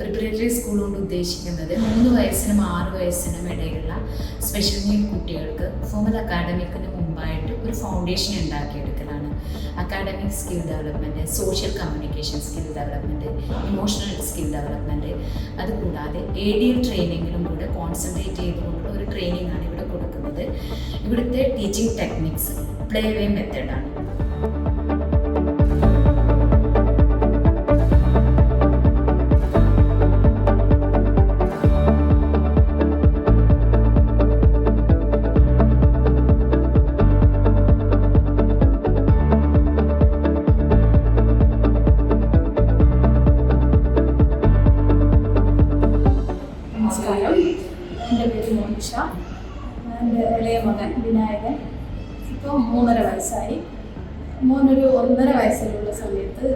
Preparatory school കൊണ്ട് ഉദ്ദേശിക്കുന്നത് 3 വയസ്സിനും 6 വയസ്സിനും ഇടയിലുള്ള സ്പെഷ്യൽ നീഡ് കുട്ടികൾക്ക് ഫോമൽ അക്കാഡമിക്കിന് മുമ്പായിട്ട് ഒരു ഫൗണ്ടേഷൻ ഉണ്ടാക്കിയെടുക്കലാണ്. Academic skill development, social communication skill development, emotional skill development, അതുകൂടാതെ ADL ട്രെയിനിങ്ങിലും കൂടെ കോൺസെൻട്രേറ്റ് ചെയ്തുകൊണ്ടുള്ള ഒരു ട്രെയിനിങ്ങാണ് ഇവിടെ കൊടുക്കുന്നത്. ഇവിടുത്തെ ടീച്ചിങ് ടെക്നിക്സ് പ്ലേ വേ മെത്തേഡാണ്. നമസ്കാരം, എൻ്റെ പേര് മോനിഷ. എൻ്റെ ഇളയ മകൻ വിനായകൻ ഇപ്പോൾ 3.5 വയസ്സായി. മോനൊരു 1.5 വയസ്സിലുള്ള സമയത്ത്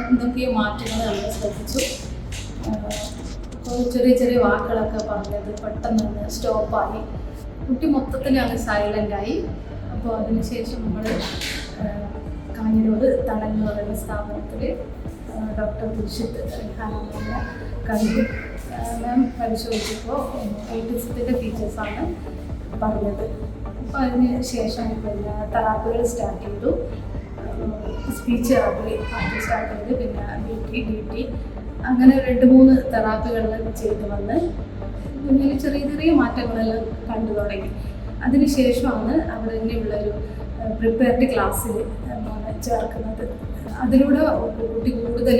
എന്തൊക്കെയോ മാറ്റങ്ങൾ നമ്മൾ ശ്രദ്ധിച്ചു. ചെറിയ ചെറിയ വാക്കുകളൊക്കെ പറഞ്ഞത് പെട്ടെന്ന് സ്റ്റോപ്പായി. കുട്ടി മൊത്തത്തിൽ അങ്ങ് സൈലൻ്റായി. അപ്പോൾ അതിനുശേഷം നമ്മൾ കാഞ്ഞിരോട് തണൽ എന്ന് പറയുന്ന സ്ഥാപനത്തിൽ ഡോക്ടർ ദുഷിത് റിഹാനെ കണ്ടു. മാം പരിശോധിച്ചപ്പോൾ ഓട്ടിസത്തിൻ്റെ ഫീച്ചേഴ്സാണ് പറഞ്ഞത്. അപ്പോൾ അതിന് ശേഷം പിന്നെ തെറാപ്പികൾ സ്റ്റാർട്ട് ചെയ്തു. സ്പീച്ച് തെറാപ്പി ആദ്യം സ്റ്റാർട്ട് ചെയ്ത്, പിന്നെ DT അങ്ങനെ 2-3 തെറാപ്പികളെല്ലാം ചെയ്ത് വന്ന് കുഞ്ഞിൽ ചെറിയ ചെറിയ മാറ്റങ്ങളെല്ലാം കണ്ടു തുടങ്ങി. അതിനുശേഷമാണ് അവിടെ തന്നെയുള്ളൊരു പ്രിപ്പയർഡ് ക്ലാസ്സിൽ ചേർക്കുന്നത്. അതിലൂടെ കുട്ടി കൂടുതൽ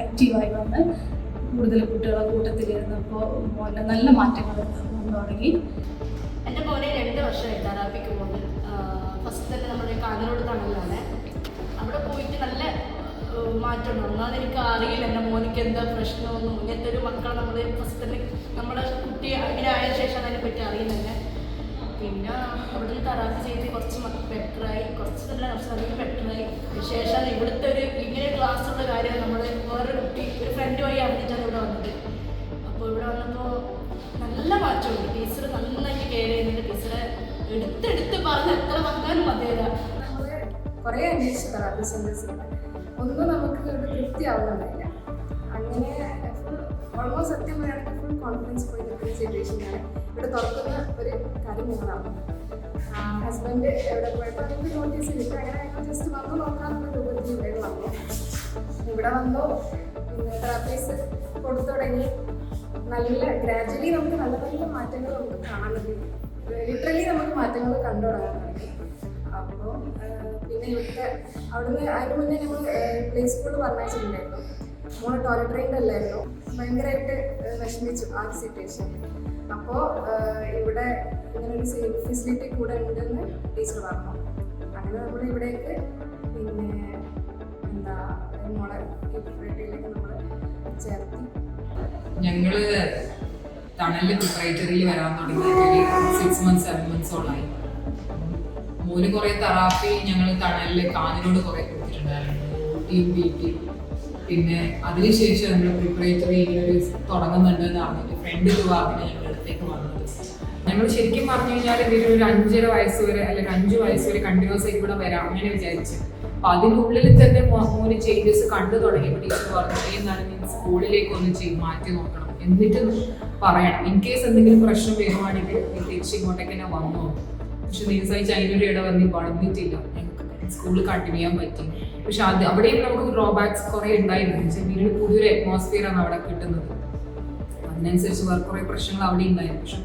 ആക്റ്റീവായി വന്ന് കൂടുതൽ കുട്ടികളെ കൂട്ടത്തിലിരുന്നപ്പോൾ മോനെ നല്ല മാറ്റങ്ങൾ വന്നു തുടങ്ങി. എൻ്റെ മോനെ 2 വർഷമായി തെറാപ്പിക്ക് പോകുന്നത്. ഫസ്റ്റ് തന്നെ നമ്മുടെ കാഞ്ഞിരോട് തണലാണ്. അവിടെ പോയിട്ട് നല്ല മാറ്റമുണ്ട്. ഒന്നാമത് എനിക്ക് അറിയില്ല എൻ്റെ മോനിക്ക് എന്താ പ്രശ്നമൊന്നും. ഇങ്ങനത്തെ ഒരു മക്കളെ നമ്മൾ ഫസ്റ്റ് തന്നെ നമ്മുടെ കുട്ടി അങ്ങനെ ആയ ശേഷം അതിനെപ്പറ്റി അറിയുന്നത്. പിന്നെ അവിടെ നിന്ന് തെറാപ്പി ചെയ്ത് കുറച്ച് ബെറ്ററായി, കുറച്ചല്ല കുറച്ച് ബെറ്ററായി. ശേഷം ഇവിടുത്തെ ഒരു ഇങ്ങനെ ക്ലാസ്സുള്ള കാര്യം നമ്മൾ വേറൊരു കുട്ടി ഒരു ഫ്രണ്ട് വഴി അറിഞ്ഞിട്ടാണ് ഇവിടെ വന്നത്. അപ്പോൾ ഇവിടെ വന്നപ്പോൾ നല്ല മാറ്റമുണ്ട്. ടീച്ചർ നന്നായിട്ട് കെയർ ചെയ്യുന്നുണ്ട്. ടീച്ചറെ എടുത്തെടുത്ത് പറഞ്ഞ് എത്ര പറഞ്ഞാലും മതിയല്ല. നമ്മൾ കുറേ അന്വേഷിച്ച തെറാപ്പി സെൻറ്റേഴ്സുണ്ട്. ഒന്നും നമുക്ക് ഇവിടെ തൃപ്തിയാവുന്നുണ്ടായില്ല. അങ്ങനെ ഓൾമോസ്റ്റ് സത്യം പറയുകയാണെങ്കിൽ ഫുൾ കോൺഫിഡൻസ് പോയി നിൽക്കുന്ന സിറ്റുവേഷനാണ്. ഇവിടെ തുറക്കുന്ന ഒരു കാര്യം ഞങ്ങളാണ്. ഹസ്ബൻഡ് എവിടെ പോയപ്പോൾ എനിക്ക് നോട്ടീസ് കിട്ടും. അങ്ങനെ ഞങ്ങൾ ജസ്റ്റ് വന്നു നോക്കാനുള്ള രൂപത്തിൽ ഇവിടെ വന്നു. ഇവിടെ വന്നു പിന്നെ തെറാപ്പീസ് കൊടുത്തു തുടങ്ങി. നല്ല ഗ്രാജുവലി നമുക്ക് നല്ല നല്ല മാറ്റങ്ങൾ നമുക്ക് കാണാൻ പറ്റും. ലിറ്ററലി നമുക്ക് മാറ്റങ്ങൾ കണ്ടു തുടങ്ങാൻ തുടങ്ങി. അപ്പോൾ പിന്നെ ഇവിടുത്തെ അവിടുന്ന് അതിന് മുന്നേ ഞങ്ങൾ പ്ലേ സ്കൂളിൽ പറഞ്ഞയച്ചിട്ടുണ്ടായിരുന്നു. മോള് ടോയ്ലറ്റ് ട്രെയിൻഡ് അല്ലായിരുന്നു. ഭയങ്കരമായിട്ട് വിഷമിച്ചു ആ സിറ്റുവേഷൻ. അപ്പോൾ ഇവിടെ ഇങ്ങനെ ഒരു ഫെസിലിറ്റി കൂടെ ഉണ്ടെന്ന് ടീച്ചർ പറഞ്ഞു. അങ്ങനെ നമ്മൾ ഇവിടേക്ക് പിന്നെ മോളെ പ്രിപ്പറേറ്ററിയിലേക്ക് നമ്മൾ ചേർത്തി. ഞങ്ങള് തണലിൽ പ്രിപ്പറേറ്ററിയിൽ വരാൻ തുടങ്ങി 6 months 7 monthsോളായി. മോന് കുറേ തെറാപ്പി ഞങ്ങൾ തണലിൽ കാഞ്ഞിരോട് കുറേ കൊടുത്തിട്ടുണ്ടായിരുന്നു, DT. പിന്നെ അതിനുശേഷം നമ്മൾ പ്രിപ്പറേറ്ററി ഇങ്ങനെ തുടങ്ങുന്നുണ്ടെന്ന് പറഞ്ഞിട്ട് ഫ്രണ്ട് പറഞ്ഞ് ഞങ്ങളുടെ അടുത്തേക്ക് വന്നത്. ഞങ്ങൾ ശരിക്കും പറഞ്ഞു കഴിഞ്ഞാൽ എന്തെങ്കിലും ഒരു 5.5 വയസ്സ് വരെ അല്ലെങ്കിൽ 5 വയസ്സ് വരെ കണ്ടിന്യൂസ് ആയിട്ട് ഇവിടെ വരാം അങ്ങനെ വിചാരിച്ചു. അപ്പം അതിനുള്ളിൽ തന്നെ മോന് ചേഞ്ചസ് കണ്ടു തുടങ്ങിയപ്പോൾ ടീച്ചർ പറഞ്ഞു എന്താണ് സ്കൂളിലേക്ക് ഒന്ന് മാറ്റി നോക്കണം, എന്നിട്ട് പറയണം. ഇൻ കേസ് എന്തെങ്കിലും പ്രശ്നം വരുവാണെങ്കിൽ തിരിച്ച് ഇങ്ങോട്ടേക്ക് തന്നെ വന്നോ. പക്ഷെ ദിവസമായി ചൈനയുടെ ഇട വന്ന് വളർന്നിട്ടില്ല. ഞങ്ങൾക്ക് സ്കൂളിൽ കണ്ടിന്യൂ ചെയ്യാൻ പറ്റി. പക്ഷെ അവിടെയും നമുക്ക് ഡ്രോബാക്സ് കുറേ ഉണ്ടായിരുന്നു. വീട്ടിൽ പുതിയൊരു അറ്റ്മോസ്ഫിയറാണ് അവിടെ കിട്ടുന്നത്. അതിനനുസരിച്ച് വേറെ കുറേ പ്രശ്നങ്ങൾ അവിടെ ഉണ്ടായിരുന്നു. പക്ഷെ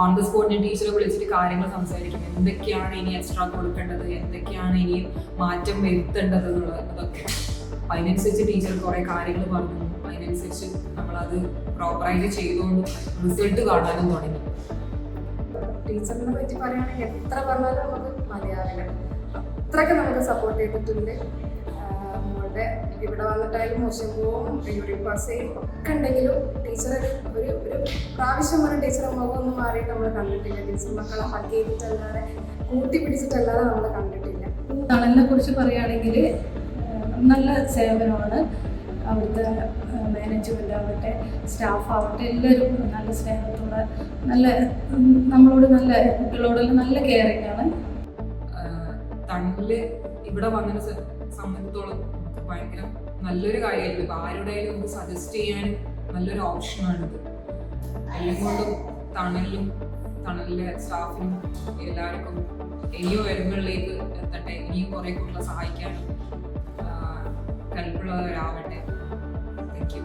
ഓൺ ദ സ്പോട്ട് ഞാൻ ടീച്ചറെ വിളിച്ചിട്ട് കാര്യങ്ങൾ സംസാരിക്കും. എന്തൊക്കെയാണ് ഇനി എക്സ്ട്രാ കൊടുക്കേണ്ടത്, എന്തൊക്കെയാണ് ഇനി മാറ്റം വരുത്തേണ്ടത് എന്നുള്ളത്. അതൊക്കെ അതിനനുസരിച്ച് ടീച്ചർ കുറേ കാര്യങ്ങൾ പറഞ്ഞു. അതിനനുസരിച്ച് നമ്മളത് പ്രോപ്പറായിട്ട് ചെയ്തുകൊണ്ട് റിസൾട്ട് കാണാനും തുടങ്ങി. ടീച്ചറിനെ പറ്റി പറയുകയാണെങ്കിൽ എത്ര പറഞ്ഞാലും നമുക്ക് മതിയാവില്ല. അത്രയ്ക്ക് നമുക്ക് സപ്പോർട്ട് ചെയ്തിട്ടുണ്ട്. നമ്മളുടെ ഇവിടെ വന്നിട്ടായാലും മോശം പോവും, യൂറിൻ പാസ് ചെയ്യും ഒക്കെ ഉണ്ടെങ്കിലും ടീച്ചർ ഒരു പ്രാവശ്യം പറഞ്ഞ ടീച്ചറെ മുഖമൊന്നും മാറിയിട്ട് നമ്മൾ കണ്ടിട്ടില്ല. ടീച്ചർ മക്കളെ ഹഗ് ചെയ്തിട്ടല്ലാതെ കൂട്ടിപ്പിടിച്ചിട്ടല്ലാതെ നമ്മൾ കണ്ടിട്ടില്ല. തണലിനെ കുറിച്ച് പറയുകയാണെങ്കിൽ നല്ല സേവനമാണ്. അവിടുത്തെ മാനേജ്മെൻ്റ് ആവട്ടെ, സ്റ്റാഫ് ആവട്ടെ, എല്ലാവരും നല്ല സ്നേഹത്തോടെ നമ്മളോട് നല്ല കുട്ടികളോടെല്ലാം നല്ല കെയറിങ് ആണ്. തണലില് ഇവിടെ വന്നതിനെ സംബന്ധിച്ചിടത്തോളം ഭയങ്കര നല്ലൊരു കാര്യമായിരുന്നു. ഇപ്പോൾ ആരുടെയായാലും നമുക്ക് സജസ്റ്റ് ചെയ്യാനും നല്ലൊരു ഓപ്ഷനാണിത്. എല്ലാം കൊണ്ടും തണലിലെ സ്റ്റാഫിനും എല്ലാവർക്കും ഇനിയും ഉയരങ്ങളിലേക്ക് എത്തട്ടെ, ഇനിയും കുറെ കുട്ടികളെ സഹായിക്കാനും കൽപ്പുള്ളവരാവട്ടെ. Thank you.